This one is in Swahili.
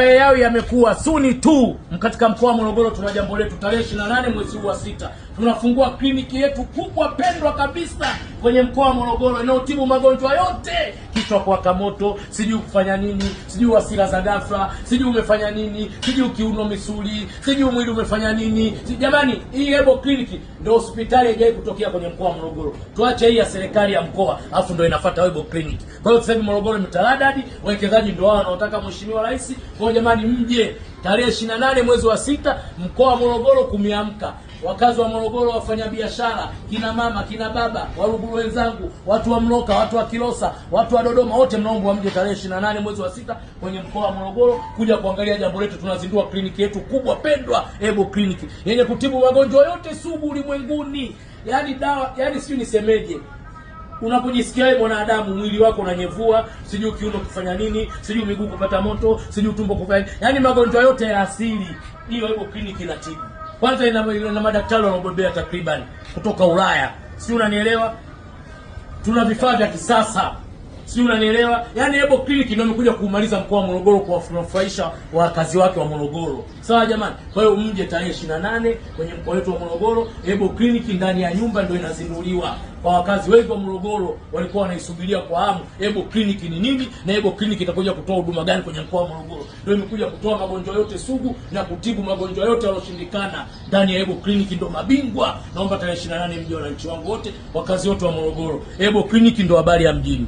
yawe yamekuwa suni tu. Katika mkoa wa Morogoro tuna jambo letu tarehe 28 mwezi wa 6. Tunafungua kliniki yetu kubwa pendwa kabisa kwenye mkoa wa Morogoro inayotibu magonjwa yote. Kichwa kuwaka moto, sijui kufanya nini, sijui hasira za ghafla, sijui umefanya nini, sijui kiuno misuli, sijui mwili umefanya nini. Jamani, hii Hebo kliniki ndio hospitali haijawahi kutokea kwenye mkoa wa Morogoro. Tuache hii ya serikali ya mkoa, afu ndio inafuata Hebo kliniki. Kwa hiyo sasa hivi Morogoro mtaradadi, wawekezaji ndio wao wanaotaka Mheshimiwa Rais. Kwa jamani, mje tarehe 28 mwezi wa 6, mkoa wa Morogoro kumiamka. Wakazi wa Morogoro, wafanya biashara, kina mama, kina baba, Waruguru wenzangu, watu wa Mloka, watu wa Kilosa, watu wa Dodoma, wote mnaomba mje tarehe 28 mwezi wa 6 kwenye mkoa wa Morogoro kuja kuangalia jambo letu. Tunazindua kliniki yetu kubwa pendwa, Hebo kliniki, yenye kutibu magonjwa yote sugu ulimwenguni. Yaani dawa, yaani sijui nisemeje. Unapojisikia wewe mwanadamu mwili wako unanyevua, sijui kiuno kufanya nini, sijui miguu kupata moto, sijui tumbo kufanya, yaani magonjwa yote ya asili, hiyo Hebo kliniki inatibu. Kwanza ina madaktari wanaobobea takriban kutoka Ulaya. Si unanielewa? Tuna vifaa vya kisasa. Si unanielewa? Yaani Hebo kliniki ndio imekuja kuumaliza mkoa wa Morogoro, kuwafurahisha wakazi wake wa Morogoro. Sawa jamani? Kwa hiyo mje tarehe 28 kwenye mkoa wetu wa Morogoro. Hebo kliniki ndani ya nyumba ndio inazinduliwa. Kwa wakazi wengi wa Morogoro walikuwa wanaisubiria kwa hamu Hebo kliniki ni nini na Hebo kliniki itakuja kutoa huduma gani kwenye mkoa wa Morogoro. Ndio imekuja kutoa magonjwa yote sugu na kutibu magonjwa yote yaliyoshindikana. Ndani ya Hebo kliniki ndio mabingwa. Naomba tarehe 28 mje wananchi wangu wote, wakazi wote wa Morogoro. Hebo kliniki ndio habari ya mjini.